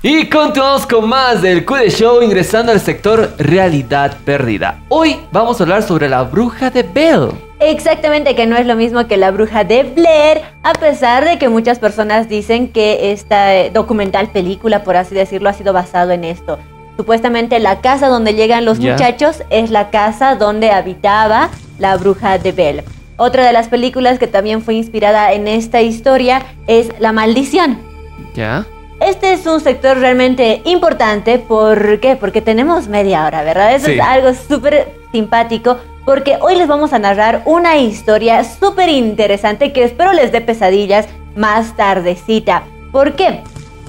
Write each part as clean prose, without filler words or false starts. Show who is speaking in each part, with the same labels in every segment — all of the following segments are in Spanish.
Speaker 1: Y continuamos con más del Q de Show, ingresando al sector realidad perdida. Hoy vamos a hablar sobre la bruja de Bell.
Speaker 2: Exactamente, que no es lo mismo que la bruja de Blair, a pesar de que muchas personas dicen que esta documental película, por así decirlo, ha sido basado en esto. Supuestamente la casa donde llegan los muchachos es la casa donde habitaba la bruja de Bell. Otra de las películas que también fue inspirada en esta historia es La Maldición.
Speaker 1: ¿Ya?
Speaker 2: Este es un sector realmente importante. ¿Por qué? Porque tenemos media hora, ¿verdad? Eso es algo súper simpático, porque hoy les vamos a narrar una historia súper interesante que espero les dé pesadillas más tardecita. ¿Por qué?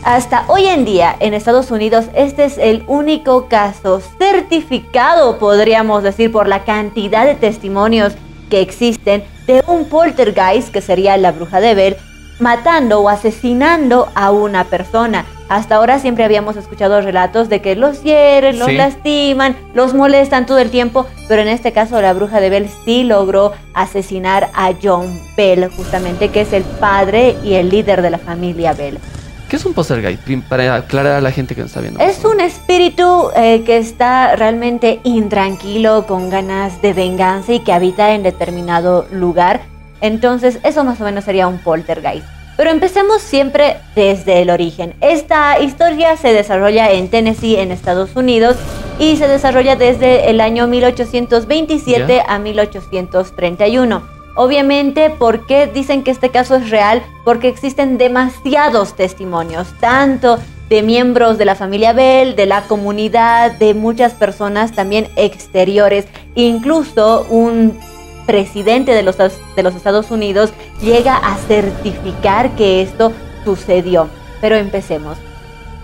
Speaker 2: Hasta hoy en día en Estados Unidos este es el único caso certificado, podríamos decir, por la cantidad de testimonios que existen, de un poltergeist, que sería la bruja de Bell, matando o asesinando a una persona. Hasta ahora siempre habíamos escuchado relatos de que los hieren, los lastiman, los molestan todo el tiempo, pero en este caso la bruja de Bell sí logró asesinar a John Bell, justamente, que es el padre y el líder de la familia Bell.
Speaker 1: ¿Qué es un poltergeist? Para aclarar a la gente que nos está viendo.
Speaker 2: Es un espíritu que está realmente intranquilo, con ganas de venganza y que habita en determinado lugar. Entonces, eso más o menos sería un poltergeist. Pero empecemos siempre desde el origen. Esta historia se desarrolla en Tennessee, en Estados Unidos, y se desarrolla desde el año 1827 a 1831. Obviamente, ¿por qué dicen que este caso es real? Porque existen demasiados testimonios, tanto de miembros de la familia Bell, de la comunidad, de muchas personas también exteriores, incluso un presidente de los Estados Unidos llega a certificar que esto sucedió. Pero empecemos.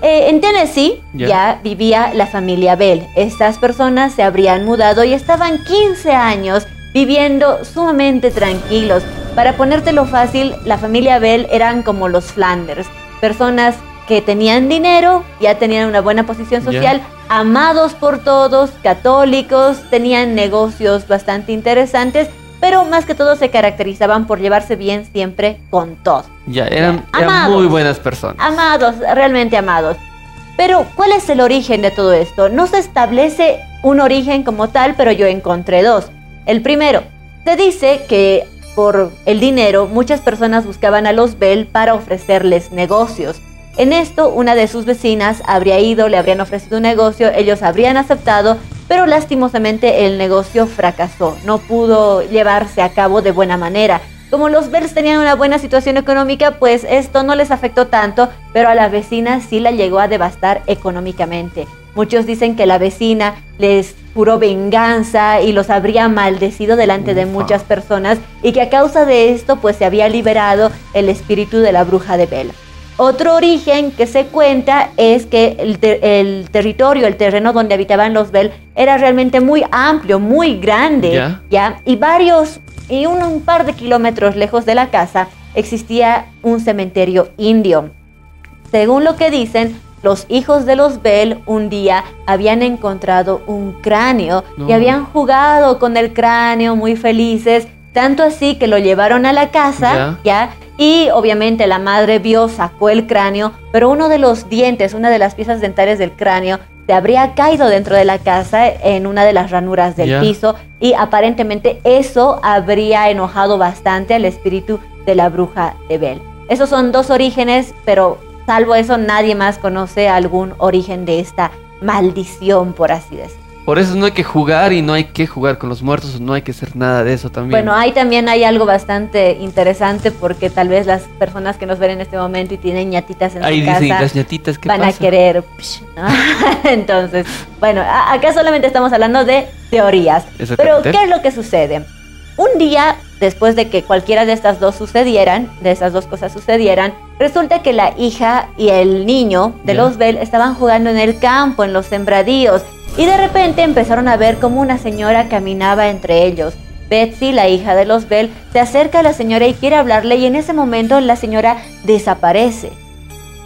Speaker 2: En Tennessee ya vivía la familia Bell. Estas personas se habrían mudado y estaban 15 años viviendo sumamente tranquilos. Para ponértelo fácil, la familia Bell eran como los Flanders, personas que tenían dinero, ya tenían una buena posición social, amados por todos, católicos, tenían negocios bastante interesantes, pero más que todo se caracterizaban por llevarse bien siempre con todo.
Speaker 1: Eran muy buenas personas.
Speaker 2: Amados, realmente amados. Pero, ¿cuál es el origen de todo esto? No se establece un origen como tal, pero yo encontré dos. El primero, se dice que por el dinero muchas personas buscaban a los Bell para ofrecerles negocios. En esto, una de sus vecinas habría ido, le habrían ofrecido un negocio, ellos habrían aceptado, pero lastimosamente el negocio fracasó, no pudo llevarse a cabo de buena manera. Como los Bells tenían una buena situación económica, pues esto no les afectó tanto, pero a la vecina sí la llegó a devastar económicamente. Muchos dicen que la vecina les juró venganza y los habría maldecido delante de muchas personas, y que a causa de esto pues se había liberado el espíritu de la bruja de Bell. Otro origen que se cuenta es que el territorio, el terreno donde habitaban los Bell era realmente muy amplio, muy grande, y un par de kilómetros lejos de la casa existía un cementerio indio. Según lo que dicen, los hijos de los Bell un día habían encontrado un cráneo y habían jugado con el cráneo muy felices, tanto así que lo llevaron a la casa, y obviamente la madre vio, sacó el cráneo, pero uno de los dientes, una de las piezas dentales del cráneo, se habría caído dentro de la casa en una de las ranuras del piso, y aparentemente eso habría enojado bastante al espíritu de la bruja de Bell. Esos son dos orígenes, pero salvo eso nadie más conoce algún origen de esta maldición, por así decirlo.
Speaker 1: Por eso no hay que jugar, y no hay que jugar con los muertos, no hay que hacer nada de eso también.
Speaker 2: Bueno, ahí también hay algo bastante interesante, porque tal vez las personas que nos ven en este momento y tienen ñatitas en su casa,
Speaker 1: las ñatitas, ¿qué
Speaker 2: van
Speaker 1: pasa?
Speaker 2: a querer, ¿no? Entonces, bueno, acá solamente estamos hablando de teorías. Pero, ¿qué es lo que sucede? Un día, después de que cualquiera de estas dos cosas sucedieran, resulta que la hija y el niño de los Bell estaban jugando en el campo, en los sembradíos, y de repente empezaron a ver cómo una señora caminaba entre ellos. Betsy, la hija de los Bell, se acerca a la señora y quiere hablarle, y en ese momento la señora desaparece.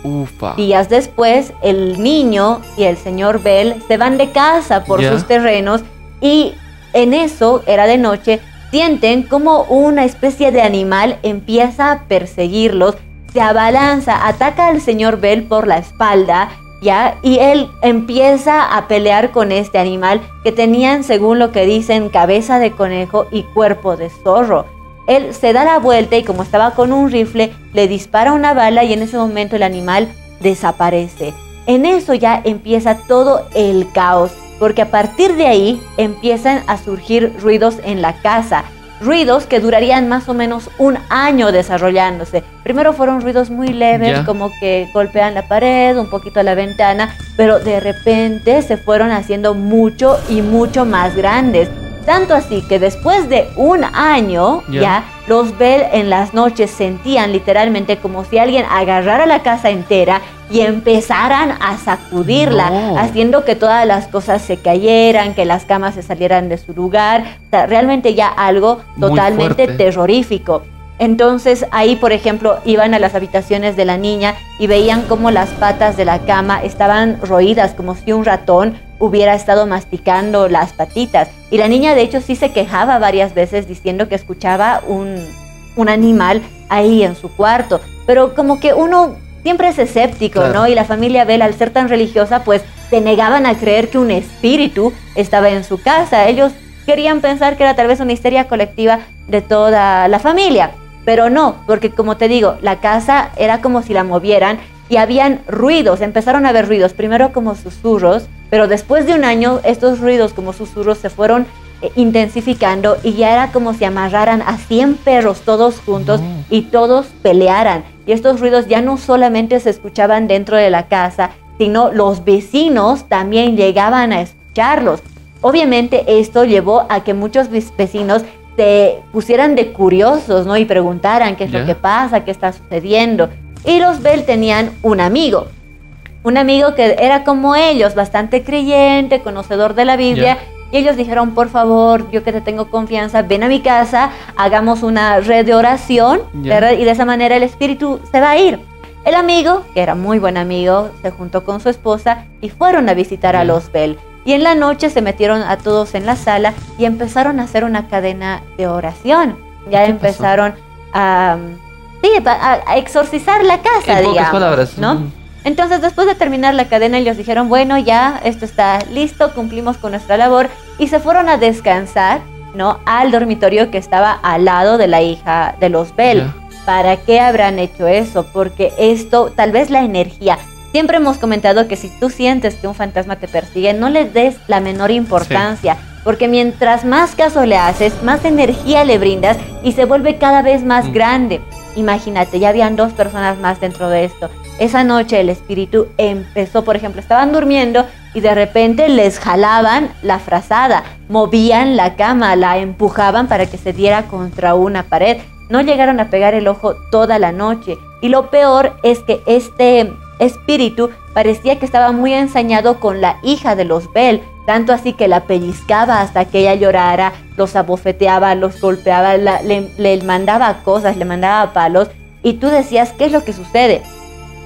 Speaker 1: Ufa.
Speaker 2: Días después, el niño y el señor Bell se van de casa por sus terrenos, y en eso, era de noche, sienten como una especie de animal empieza a perseguirlos, se abalanza, ataca al señor Bell por la espalda, ¿ya? Y él empieza a pelear con este animal que tenían, según lo que dicen, cabeza de conejo y cuerpo de zorro. Él se da la vuelta y como estaba con un rifle, le dispara una bala y en ese momento el animal desaparece. En eso ya empieza todo el caos, porque a partir de ahí empiezan a surgir ruidos en la casa. Ruidos que durarían más o menos un año desarrollándose. Primero fueron ruidos muy leves, como que golpean la pared, un poquito la ventana, pero de repente se fueron haciendo mucho y mucho más grandes. Tanto así que después de un año, ya los Bell en las noches sentían literalmente como si alguien agarrara la casa entera y empezaran a sacudirla, haciendo que todas las cosas se cayeran, que las camas se salieran de su lugar. O sea, realmente ya algo totalmente terrorífico. Entonces ahí, por ejemplo, iban a las habitaciones de la niña y veían cómo las patas de la cama estaban roídas, como si un ratón hubiera estado masticando las patitas. Y la niña, de hecho, sí se quejaba varias veces diciendo que escuchaba un animal ahí en su cuarto. Pero como que uno siempre es escéptico, claro, ¿no? Y la familia Bell, al ser tan religiosa, pues se negaban a creer que un espíritu estaba en su casa. Ellos querían pensar que era tal vez una histeria colectiva de toda la familia. Pero no, porque como te digo, la casa era como si la movieran y habían ruidos, empezaron a haber ruidos, primero como susurros, pero después de un año estos ruidos como susurros se fueron intensificando y ya era como si amarraran a 100 perros todos juntos y todos pelearan. Y estos ruidos ya no solamente se escuchaban dentro de la casa, sino los vecinos también llegaban a escucharlos. Obviamente esto llevó a que muchos vecinos se pusieran de curiosos, ¿no? Y preguntaran qué es lo que pasa, qué está sucediendo. Y los Bell tenían un amigo que era como ellos, bastante creyente, conocedor de la Biblia. Y ellos dijeron, por favor, yo que te tengo confianza, ven a mi casa, hagamos una red de oración, ¿verdad? Y de esa manera el espíritu se va a ir. El amigo, que era muy buen amigo, se juntó con su esposa y fueron a visitar a los Bell. Y en la noche se metieron a todos en la sala y empezaron a hacer una cadena de oración. Ya empezaron a exorcizar la casa,
Speaker 1: en pocas palabras,
Speaker 2: ¿no? Entonces, después de terminar la cadena, ellos dijeron, bueno, ya esto está listo, cumplimos con nuestra labor. Y se fueron a descansar, ¿no? Al dormitorio que estaba al lado de la hija de los Bell. ¿Para qué habrán hecho eso? Porque esto, tal vez la energía. Siempre hemos comentado que si tú sientes que un fantasma te persigue, no le des la menor importancia, porque mientras más caso le haces, más energía le brindas y se vuelve cada vez más grande. Imagínate, ya habían 2 personas más dentro de esto. Esa noche el espíritu empezó, por ejemplo, estaban durmiendo y de repente les jalaban la frazada, movían la cama, la empujaban para que se diera contra una pared. No llegaron a pegar el ojo toda la noche. Y lo peor es que este espíritu parecía que estaba muy ensañado con la hija de los Bell, tanto así que la pellizcaba hasta que ella llorara, los abofeteaba, los golpeaba, le mandaba cosas, le mandaba palos, y tú decías, ¿qué es lo que sucede?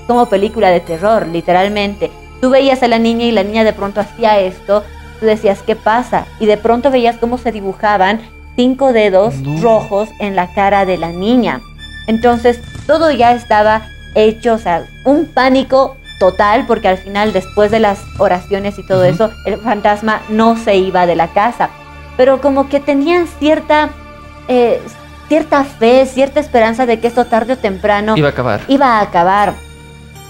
Speaker 2: Como película de terror, literalmente. Tú veías a la niña y la niña de pronto hacía esto, tú decías, ¿qué pasa? Y de pronto veías cómo se dibujaban 5 dedos rojos en la cara de la niña. Entonces, todo ya estaba hecho, o sea, un pánico total, porque al final, después de las oraciones y todo eso, el fantasma no se iba de la casa. Pero como que tenían cierta fe, cierta esperanza de que esto tarde o temprano iba a acabar.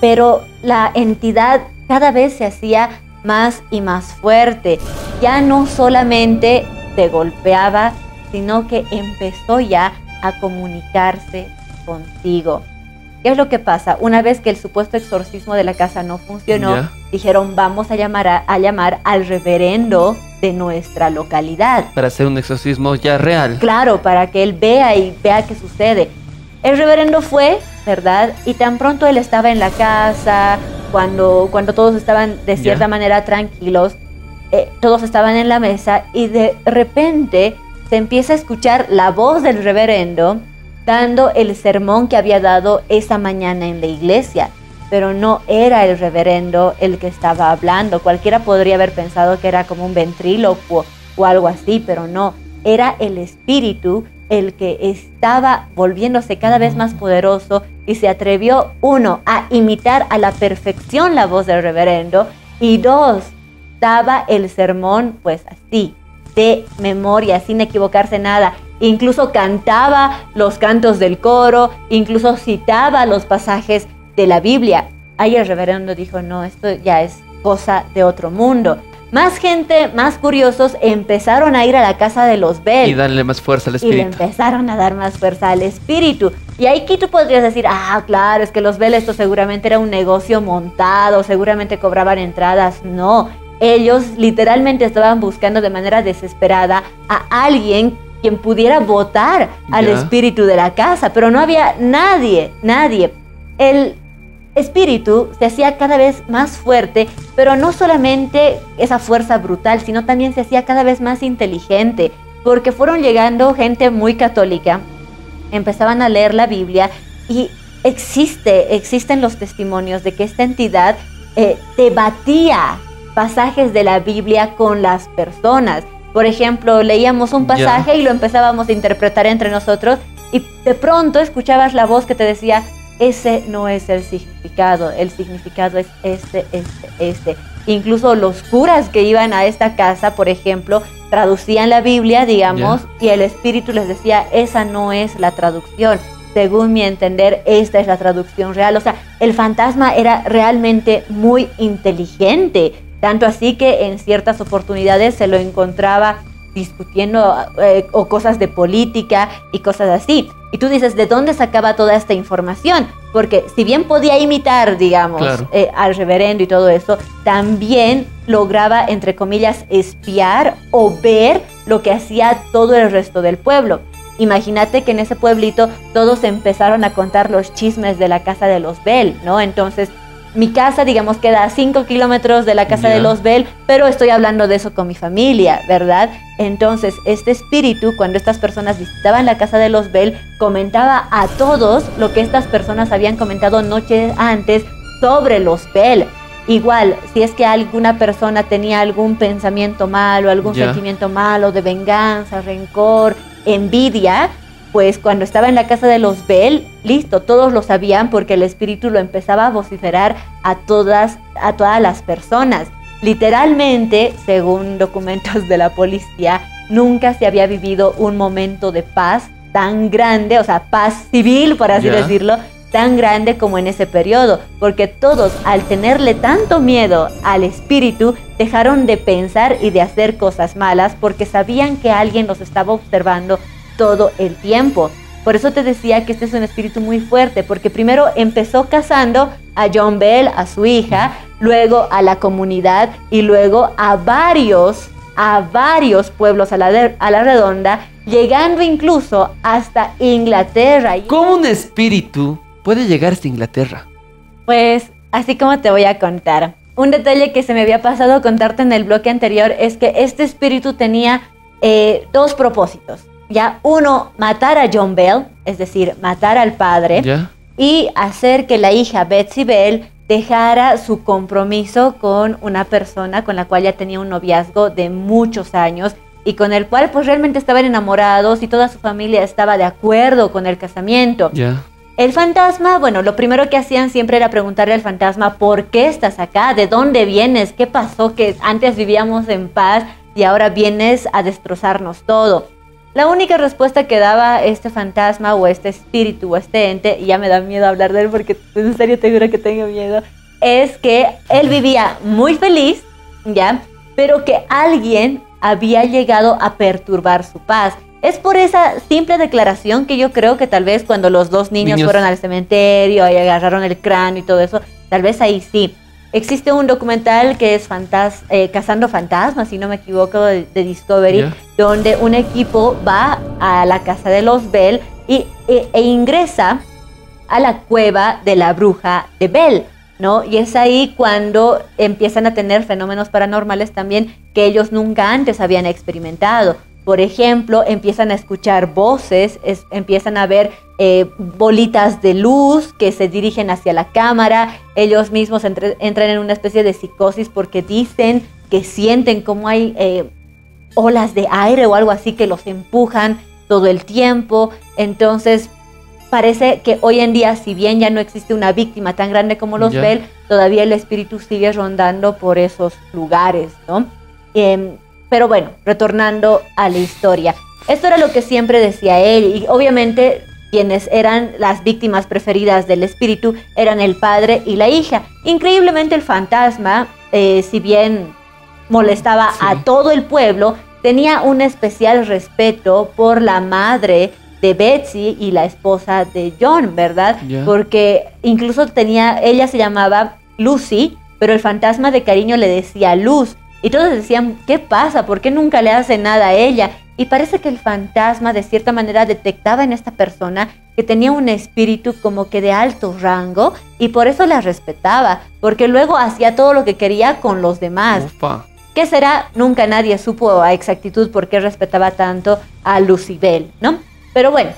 Speaker 2: Pero la entidad cada vez se hacía más y más fuerte. Ya no solamente te golpeaba, sino que empezó ya a comunicarse contigo. ¿Qué es lo que pasa? Una vez que el supuesto exorcismo de la casa no funcionó, dijeron, vamos a llamar al reverendo de nuestra localidad.
Speaker 1: Para hacer un exorcismo ya real.
Speaker 2: Claro, para que él vea qué sucede. El reverendo fue, ¿verdad? Y tan pronto él estaba en la casa, cuando todos estaban de cierta manera tranquilos, todos estaban en la mesa y de repente se empieza a escuchar la voz del reverendo dando el sermón que había dado esa mañana en la iglesia, pero no era el reverendo el que estaba hablando. Cualquiera podría haber pensado que era como un ventrílocuo o algo así, pero no, era el espíritu el que estaba volviéndose cada vez más poderoso y se atrevió, uno, a imitar a la perfección la voz del reverendo, y dos, daba el sermón pues así, de memoria, sin equivocarse nada. Incluso cantaba los cantos del coro, incluso citaba los pasajes de la Biblia. Ahí el reverendo dijo, no, esto ya es cosa de otro mundo. Más gente, más curiosos, empezaron a ir a la casa de los Bell.
Speaker 1: Y darle más fuerza al
Speaker 2: Y le
Speaker 1: espíritu.
Speaker 2: empezaron a dar más fuerza al espíritu. Y ahí tú podrías decir, ah, claro, es que los Bell esto seguramente era un negocio montado, seguramente cobraban entradas. No, ellos literalmente estaban buscando de manera desesperada a alguien quien pudiera votar al
Speaker 1: Ya.
Speaker 2: espíritu de la casa, pero no había nadie. El espíritu se hacía cada vez más fuerte, pero no solamente esa fuerza brutal, sino también se hacía cada vez más inteligente, porque fueron llegando gente muy católica, empezaban a leer la Biblia y existen los testimonios de que esta entidad debatía pasajes de la Biblia con las personas. Por ejemplo, leíamos un pasaje y lo empezábamos a interpretar entre nosotros y de pronto escuchabas la voz que te decía, ese no es el significado es este. Incluso los curas que iban a esta casa, por ejemplo, traducían la Biblia, digamos, y el espíritu les decía, esa no es la traducción. Según mi entender, esta es la traducción real. O sea, el fantasma era realmente muy inteligente, tanto así que en ciertas oportunidades se lo encontraba discutiendo o cosas de política y cosas así. Y tú dices, ¿de dónde sacaba toda esta información? Porque si bien podía imitar, digamos,
Speaker 1: claro,
Speaker 2: al reverendo y todo eso, también lograba, entre comillas, espiar o ver lo que hacía todo el resto del pueblo. Imagínate que en ese pueblito todos empezaron a contar los chismes de la casa de los Bell, ¿no? Entonces, mi casa, digamos, queda a 5 kilómetros de la casa de los Bell, pero estoy hablando de eso con mi familia, ¿verdad? Entonces, este espíritu, cuando estas personas visitaban la casa de los Bell, comentaba a todos lo que estas personas habían comentado noches antes sobre los Bell. Igual, si es que alguna persona tenía algún pensamiento malo, algún sentimiento malo de venganza, rencor, envidia, pues cuando estaba en la casa de los Bell, listo, todos lo sabían porque el espíritu lo empezaba a vociferar a todas las personas. Literalmente, según documentos de la policía, nunca se había vivido un momento de paz tan grande, o sea, paz civil, por así decirlo, tan grande como en ese periodo, porque todos, al tenerle tanto miedo al espíritu, dejaron de pensar y de hacer cosas malas porque sabían que alguien los estaba observando todo el tiempo. Por eso te decía que este es un espíritu muy fuerte, porque primero empezó cazando a John Bell, a su hija, luego a la comunidad y luego a varios pueblos a la redonda, llegando incluso hasta Inglaterra.
Speaker 1: ¿Cómo un espíritu puede llegar hasta Inglaterra?
Speaker 2: Pues así como te voy a contar. Un detalle que se me había pasado contarte en el bloque anterior es que este espíritu tenía dos propósitos. Ya, uno, matar a John Bell, es decir, matar al padre, y hacer que la hija Betsy Bell dejara su compromiso con una persona con la cual ya tenía un noviazgo de muchos años y con el cual pues realmente estaban enamorados y toda su familia estaba de acuerdo con el casamiento. El fantasma, bueno, lo primero que hacían siempre era preguntarle al fantasma, ¿por qué estás acá? ¿De dónde vienes? ¿Qué pasó? Que antes vivíamos en paz y ahora vienes a destrozarnos todo. La única respuesta que daba este fantasma o este espíritu o este ente, y ya me da miedo hablar de él porque en serio te juro que tengo miedo, es que él vivía muy feliz, ¿ya? Pero que alguien había llegado a perturbar su paz. Es por esa simple declaración que yo creo que tal vez cuando los dos niños fueron al cementerio y agarraron el cráneo y todo eso, tal vez ahí sí. Existe un documental que es Cazando Fantasmas, si no me equivoco, de Discovery, donde un equipo va a la casa de los Bell e ingresa a la cueva de la bruja de Bell, ¿no? Y es ahí cuando empiezan a tener fenómenos paranormales también que ellos nunca antes habían experimentado. Por ejemplo, empiezan a escuchar voces, empiezan a ver bolitas de luz que se dirigen hacia la cámara. Ellos mismos entran en una especie de psicosis porque dicen que sienten como hay olas de aire o algo así que los empujan. todo el tiempo. Entonces parece que hoy en día, si bien ya no existe una víctima tan grande como los Bell, todavía el espíritu sigue rondando por esos lugares, ¿no? Pero bueno, retornando a la historia. Esto era lo que siempre decía él, y obviamente quienes eran las víctimas preferidas del espíritu eran el padre y la hija. Increíblemente el fantasma, si bien molestaba a todo el pueblo, tenía un especial respeto por la madre de Betsy y la esposa de John, ¿verdad? Porque incluso ella se llamaba Lucy, pero el fantasma de cariño le decía Luz. Y todos decían, ¿qué pasa? ¿Por qué nunca le hace nada a ella? Y parece que el fantasma de cierta manera detectaba en esta persona que tenía un espíritu como que de alto rango, y por eso la respetaba, porque luego hacía todo lo que quería con los demás.
Speaker 1: Ufa.
Speaker 2: ¿Qué será? Nunca nadie supo a exactitud por qué respetaba tanto a Lucibel, ¿no? Pero bueno,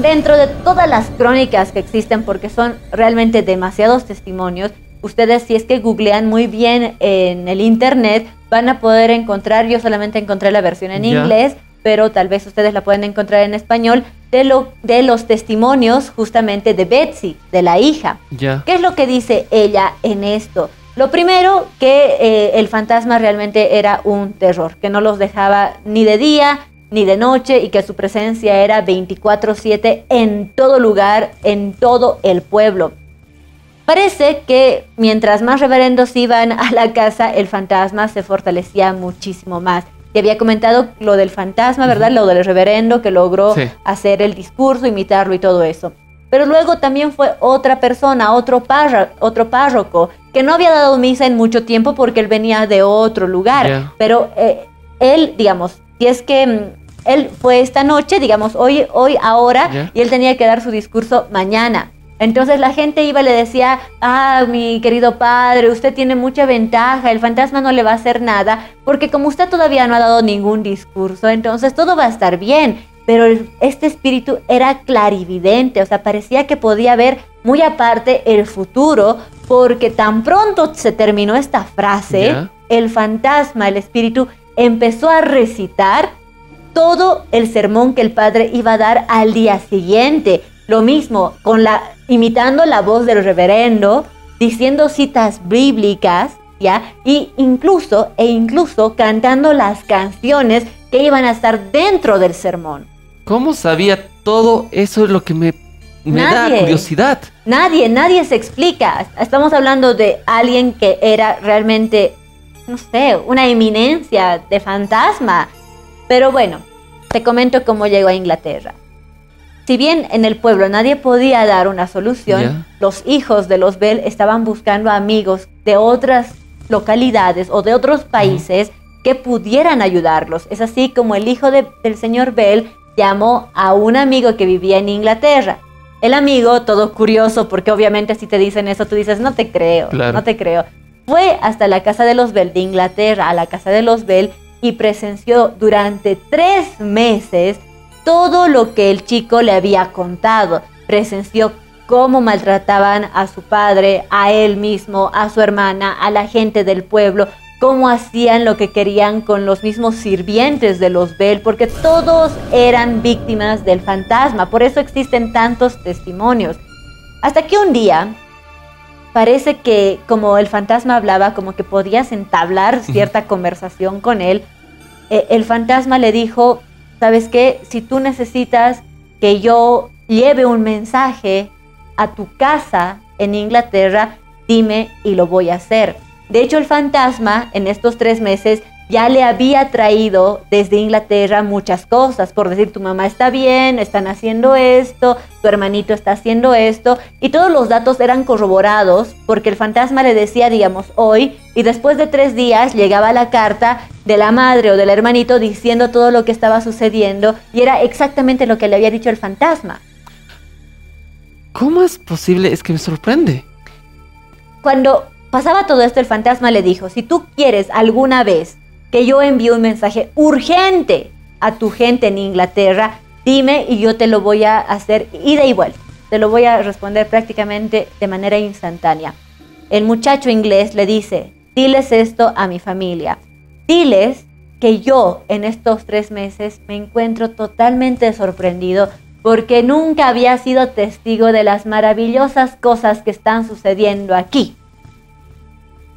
Speaker 2: dentro de todas las crónicas que existen, porque son realmente demasiados testimonios, ustedes, si es que googlean muy bien en el internet, van a poder encontrar, yo solamente encontré la versión en inglés, pero tal vez ustedes la pueden encontrar en español, de los testimonios justamente de Betsy, de la hija. ¿Qué es lo que dice ella en esto? Lo primero, que el fantasma realmente era un terror, que no los dejaba ni de día ni de noche, y que su presencia era 24/7 en todo lugar, en todo el pueblo. Parece que mientras más reverendos iban a la casa, el fantasma se fortalecía muchísimo más. Te había comentado lo del fantasma, ¿verdad? Lo del reverendo que logró hacer el discurso, imitarlo y todo eso. Pero luego también fue otra persona, otro párroco, que no había dado misa en mucho tiempo porque él venía de otro lugar. Pero él, digamos, si es que él fue esta noche, digamos, ahora, y él tenía que dar su discurso mañana. Entonces la gente iba y le decía, mi querido padre, usted tiene mucha ventaja, el fantasma no le va a hacer nada, porque como usted todavía no ha dado ningún discurso, entonces todo va a estar bien. Pero este espíritu era clarividente, o sea, parecía que podía ver muy aparte el futuro, porque tan pronto se terminó esta frase, el fantasma, el espíritu, empezó a recitar todo el sermón que el padre iba a dar al día siguiente. Lo mismo, imitando la voz del reverendo, diciendo citas bíblicas, y incluso cantando las canciones que iban a estar dentro del sermón.
Speaker 1: ¿Cómo sabía todo eso? Es lo que me da curiosidad.
Speaker 2: Nadie se explica. Estamos hablando de alguien que era realmente, no sé, una eminencia de fantasma. Pero bueno, te comento cómo llegó a Inglaterra. Si bien en el pueblo nadie podía dar una solución, los hijos de los Bell estaban buscando amigos de otras localidades o de otros países que pudieran ayudarlos. Es así como el hijo del señor Bell llamó a un amigo que vivía en Inglaterra. El amigo, todo curioso, porque obviamente si te dicen eso, tú dices, no te creo, no te creo. Fue hasta la casa de los Bell de Inglaterra, a la casa de los Bell, y presenció durante 3 meses todo lo que el chico le había contado. Presenció cómo maltrataban a su padre, a él mismo, a su hermana, a la gente del pueblo, cómo hacían lo que querían con los mismos sirvientes de los Bell, porque todos eran víctimas del fantasma. Por eso existen tantos testimonios. Hasta que un día, parece que como el fantasma hablaba, como que podías entablar cierta conversación con él, el fantasma le dijo, ¿sabes qué? Si tú necesitas que yo lleve un mensaje a tu casa en Inglaterra, dime y lo voy a hacer. De hecho, el fantasma en estos 3 meses ya le había traído desde Inglaterra muchas cosas, por decir, tu mamá está bien, están haciendo esto, tu hermanito está haciendo esto, y todos los datos eran corroborados porque el fantasma le decía, digamos, hoy, y después de 3 días llegaba la carta de la madre o del hermanito diciendo todo lo que estaba sucediendo, y era exactamente lo que le había dicho el fantasma.
Speaker 1: ¿Cómo es posible? Es que me sorprende.
Speaker 2: Cuando pasaba todo esto, el fantasma le dijo, si tú quieres alguna vez que yo envíe un mensaje urgente a tu gente en Inglaterra, dime y yo te lo voy a hacer ida y vuelta. Te lo voy a responder prácticamente de manera instantánea. El muchacho inglés le dice, diles esto a mi familia. Diles que yo en estos 3 meses me encuentro totalmente sorprendido porque nunca había sido testigo de las maravillosas cosas que están sucediendo aquí.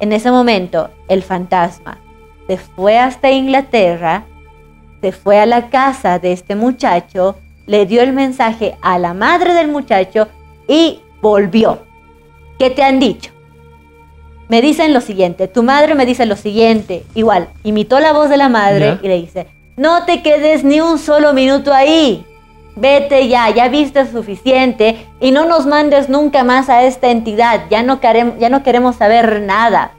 Speaker 2: En ese momento, el fantasma se fue hasta Inglaterra, se fue a la casa de este muchacho, le dio el mensaje a la madre del muchacho y volvió. ¿Qué te han dicho? Me dicen lo siguiente, tu madre me dice lo siguiente, igual, imitó la voz de la madre y le dice, no te quedes ni un solo minuto ahí, vete ya viste suficiente y no nos mandes nunca más a esta entidad, ya no queremos saber nada.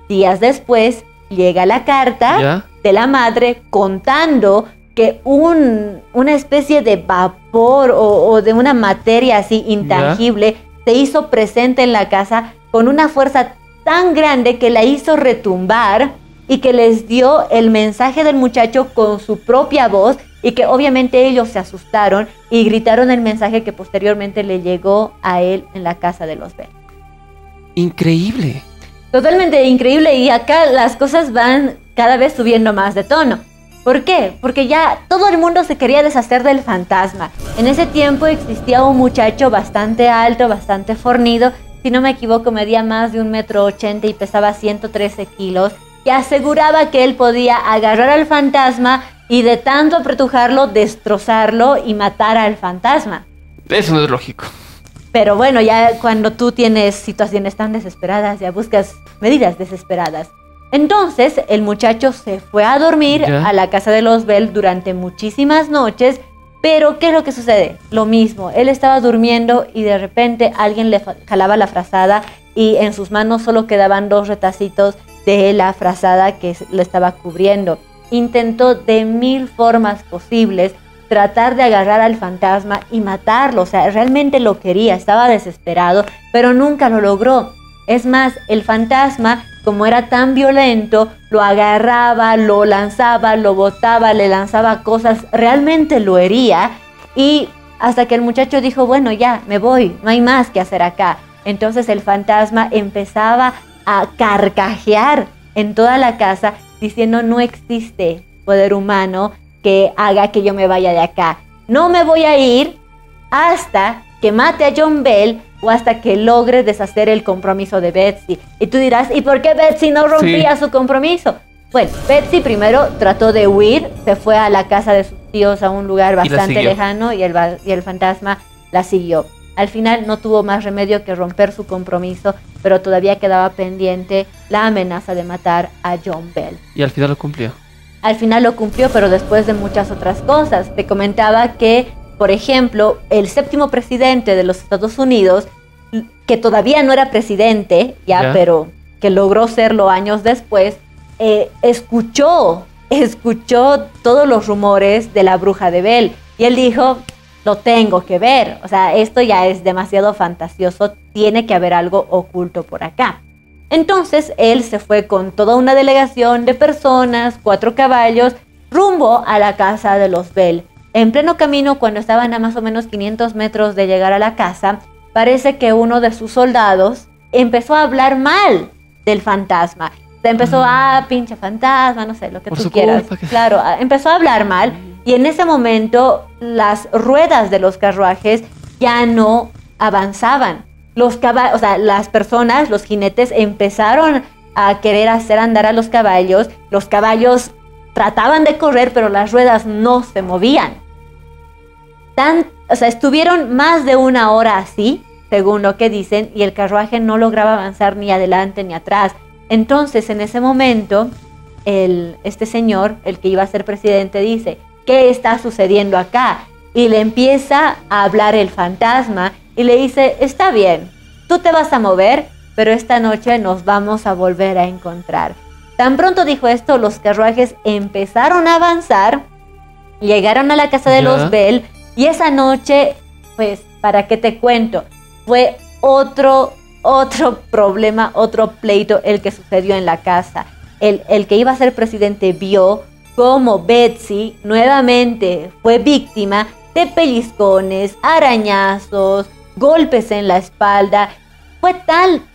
Speaker 2: Días después llega la carta de la madre contando que una especie de vapor o de una materia así intangible se hizo presente en la casa con una fuerza tan grande que la hizo retumbar y que les dio el mensaje del muchacho con su propia voz y que obviamente ellos se asustaron y gritaron el mensaje que posteriormente le llegó a él en la casa de los Bell.
Speaker 1: Increíble.
Speaker 2: Totalmente increíble, y acá las cosas van cada vez subiendo más de tono. ¿Por qué? Porque ya todo el mundo se quería deshacer del fantasma. En ese tiempo existía un muchacho bastante alto, bastante fornido, si no me equivoco medía más de 1,80 m y pesaba 113 kilos, que aseguraba que él podía agarrar al fantasma y de tanto apretujarlo, destrozarlo y matar al fantasma.
Speaker 1: Eso no es lógico.
Speaker 2: Pero bueno, ya cuando tú tienes situaciones tan desesperadas, ya buscas medidas desesperadas. Entonces, el muchacho se fue a dormir a la casa de los Bell durante muchísimas noches, pero ¿qué es lo que sucede? Lo mismo, él estaba durmiendo y de repente alguien le jalaba la frazada y en sus manos solo quedaban 2 retacitos de la frazada que le estaba cubriendo. Intentó de 1000 formas posibles tratar de agarrar al fantasma y matarlo, o sea, realmente lo quería, estaba desesperado, pero nunca lo logró. Es más, el fantasma, como era tan violento, lo agarraba, lo lanzaba, lo botaba, le lanzaba cosas, realmente lo hería, y hasta que el muchacho dijo, bueno, ya, me voy, no hay más que hacer acá. Entonces el fantasma empezaba a carcajear en toda la casa, diciendo, no existe poder humano que haga que yo me vaya de acá. No me voy a ir hasta que mate a John Bell o hasta que logre deshacer el compromiso de Betsy. Y tú dirás, ¿y por qué Betsy no rompía su compromiso? Bueno, Betsy primero trató de huir, se fue a la casa de sus tíos a un lugar bastante lejano y el fantasma la siguió. Al final no tuvo más remedio que romper su compromiso, pero todavía quedaba pendiente la amenaza de matar a John Bell.
Speaker 1: Y al final lo cumplió.
Speaker 2: Al final lo cumplió, pero después de muchas otras cosas. Te comentaba que, por ejemplo, el 7º presidente de los Estados Unidos, que todavía no era presidente, pero que logró serlo años después, escuchó todos los rumores de la bruja de Bell. Y él dijo, lo tengo que ver. O sea, esto ya es demasiado fantasioso, tiene que haber algo oculto por acá. Entonces él se fue con toda una delegación de personas, 4 caballos, rumbo a la casa de los Bell. En pleno camino, cuando estaban a más o menos 500 metros de llegar a la casa, parece que uno de sus soldados empezó a hablar mal del fantasma. Se empezó, pinche fantasma, no sé, lo que tú quieras. Claro, empezó a hablar mal y en ese momento las ruedas de los carruajes ya no avanzaban. Los caballos, o sea, las personas, los jinetes empezaron a querer hacer andar a los caballos trataban de correr, pero las ruedas no se movían. O sea, estuvieron más de 1 hora así, según lo que dicen, y el carruaje no lograba avanzar ni adelante ni atrás. Entonces, en ese momento, este señor, el que iba a ser presidente, dice, ¿qué está sucediendo acá? Y le empieza a hablar el fantasma y le dice, está bien, tú te vas a mover, pero esta noche nos vamos a volver a encontrar. Tan pronto dijo esto, los carruajes empezaron a avanzar, llegaron a la casa de los Bell, y esa noche, pues, ¿para qué te cuento? Fue otro problema, otro pleito el que sucedió en la casa. El que iba a ser presidente vio cómo Betsy nuevamente fue víctima de pellizcones, arañazos, golpes en la espalda. Fue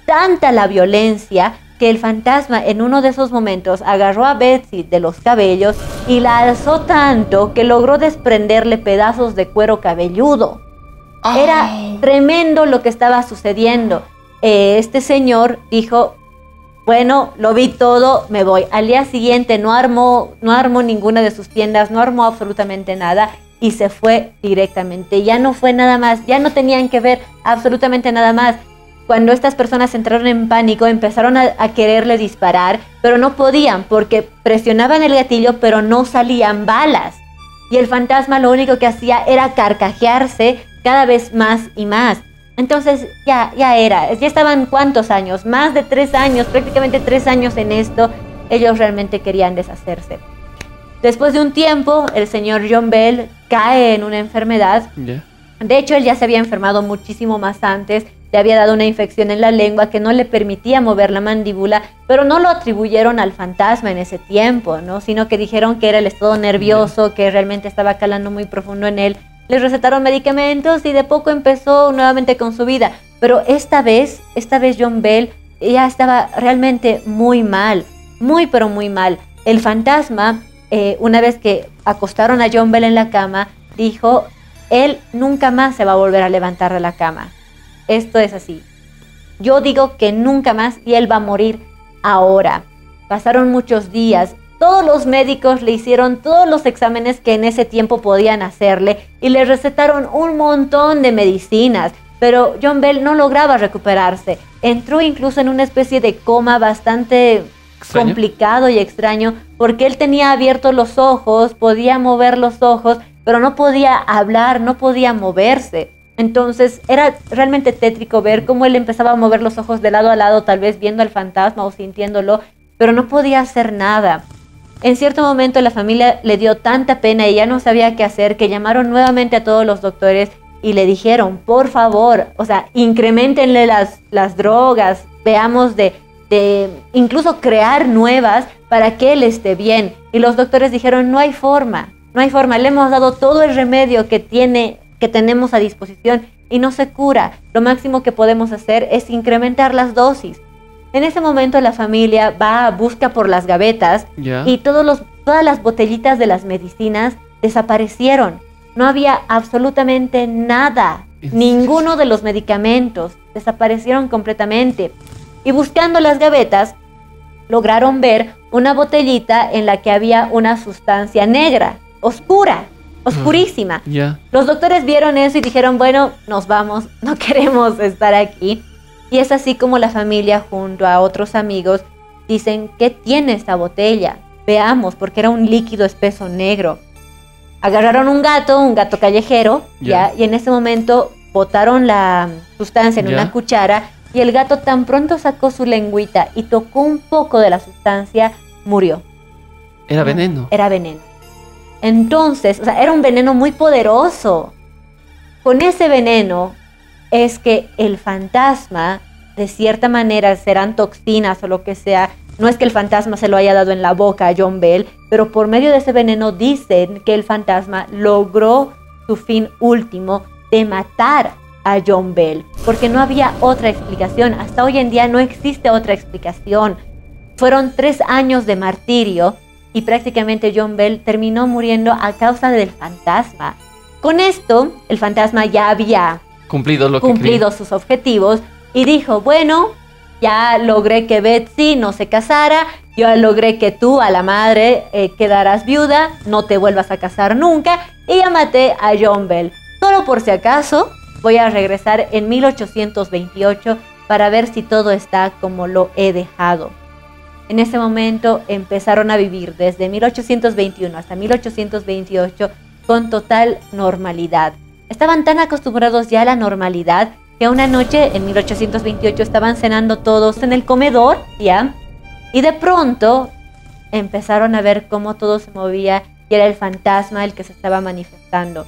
Speaker 2: tanta la violencia que el fantasma en uno de esos momentos agarró a Betsy de los cabellos y la alzó tanto que logró desprenderle pedazos de cuero cabelludo. Era tremendo lo que estaba sucediendo. Este señor dijo, bueno, lo vi todo, me voy. Al día siguiente no armó ninguna de sus tiendas, no armó absolutamente nada y se fue directamente. Ya no fue nada más, ya no tenían que ver absolutamente nada más. Cuando estas personas entraron en pánico, empezaron a quererle disparar, pero no podían porque presionaban el gatillo, pero no salían balas. Y el fantasma lo único que hacía era carcajearse cada vez más y más. Entonces ya estaban ¿cuántos años? Más de 3 años, prácticamente 3 años en esto. Ellos realmente querían deshacerse. Después de un tiempo, el señor John Bell cae en una enfermedad. De hecho, él ya se había enfermado muchísimo más antes. Le había dado una infección en la lengua que no le permitía mover la mandíbula, pero no lo atribuyeron al fantasma en ese tiempo, ¿no? Sino que dijeron que era el estado nervioso, que realmente estaba calando muy profundo en él. Les recetaron medicamentos y de poco empezó nuevamente con su vida. Pero esta vez John Bell ya estaba realmente muy mal, pero muy mal. El fantasma, una vez que acostaron a John Bell en la cama, dijo, él nunca más se va a volver a levantar de la cama. Esto es así. Yo digo que nunca más y él va a morir ahora. Pasaron muchos días. Todos los médicos le hicieron todos los exámenes que en ese tiempo podían hacerle y le recetaron un montón de medicinas. Pero John Bell no lograba recuperarse. Entró incluso en una especie de coma bastante complicado y extraño porque él tenía abiertos los ojos, podía mover los ojos, pero no podía hablar, no podía moverse. Entonces era realmente tétrico ver cómo él empezaba a mover los ojos de lado a lado, tal vez viendo al fantasma o sintiéndolo, pero no podía hacer nada. En cierto momento la familia le dio tanta pena y ya no sabía qué hacer que llamaron nuevamente a todos los doctores y le dijeron, por favor, o sea, incrementenle las drogas, veamos de incluso crear nuevas para que él esté bien. Y los doctores dijeron, no hay forma, le hemos dado todo el remedio que tenemos a disposición y no se cura. Lo máximo que podemos hacer es incrementar las dosis. En ese momento la familia busca por las gavetas y todas las botellitas de las medicinas desaparecieron. No había absolutamente nada, ninguno de los medicamentos desaparecieron completamente. Y buscando las gavetas, lograron ver una botellita en la que había una sustancia negra, oscurísima. Los doctores vieron eso y dijeron, bueno, nos vamos, no queremos estar aquí. Y es así como la familia junto a otros amigos dicen, ¿qué tiene esta botella? Veamos, porque era un líquido espeso negro. Agarraron un gato callejero, y en ese momento botaron la sustancia en una cuchara y el gato tan pronto sacó su lengüita y tocó un poco de la sustancia, murió.
Speaker 1: Era veneno.
Speaker 2: Era veneno. Entonces, o sea, era un veneno muy poderoso. Con ese veneno es que el fantasma, de cierta manera, serán toxinas o lo que sea, no es que el fantasma se lo haya dado en la boca a John Bell, pero por medio de ese veneno dicen que el fantasma logró su fin último de matar a John Bell, porque no había otra explicación. Hasta hoy en día no existe otra explicación. Fueron 3 años de martirio y prácticamente John Bell terminó muriendo a causa del fantasma. Con esto, el fantasma ya había cumplido sus objetivos y dijo, bueno, ya logré que Betsy no se casara, yo logré que tú, a la madre, quedaras viuda, no te vuelvas a casar nunca, y ya maté a John Bell. Solo por si acaso, voy a regresar en 1828 para ver si todo está como lo he dejado. En ese momento empezaron a vivir desde 1821 hasta 1828 con total normalidad. Estaban tan acostumbrados ya a la normalidad que una noche en 1828 estaban cenando todos en el comedor, ¿ya? Y de pronto empezaron a ver cómo todo se movía y era el fantasma el que se estaba manifestando.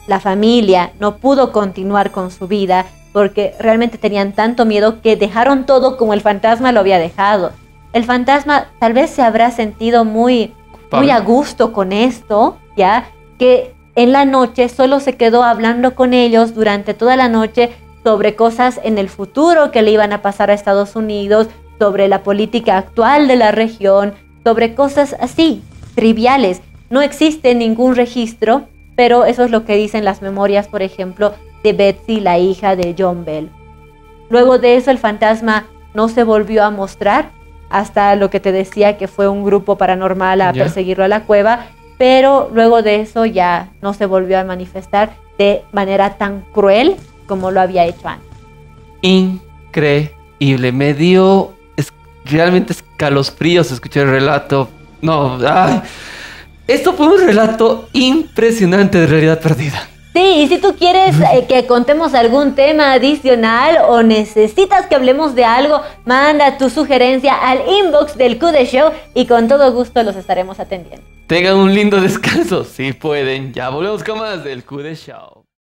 Speaker 2: La familia no pudo continuar con su vida porque realmente tenían tanto miedo que dejaron todo como el fantasma lo había dejado. El fantasma tal vez se habrá sentido muy a gusto con esto, ¿ya? Que en la noche solo se quedó hablando con ellos durante toda la noche sobre cosas en el futuro que le iban a pasar a Estados Unidos, sobre la política actual de la región, sobre cosas así, triviales. No existe ningún registro, pero eso es lo que dicen las memorias, por ejemplo, de Betsy, la hija de John Bell. Luego de eso el fantasma no se volvió a mostrar hasta lo que te decía que fue un grupo paranormal a perseguirlo a la cueva, pero luego de eso ya no se volvió a manifestar de manera tan cruel como lo había hecho antes.
Speaker 1: Increíble, me dio realmente escalofríos escuchar el relato. No, ay. Esto fue un relato impresionante de realidad perdida.
Speaker 2: Sí, y si tú quieres que contemos algún tema adicional o necesitas que hablemos de algo, manda tu sugerencia al inbox del Q The Show y con todo gusto los estaremos atendiendo.
Speaker 1: Tengan un lindo descanso, si pueden. Ya volvemos con más del Q The Show.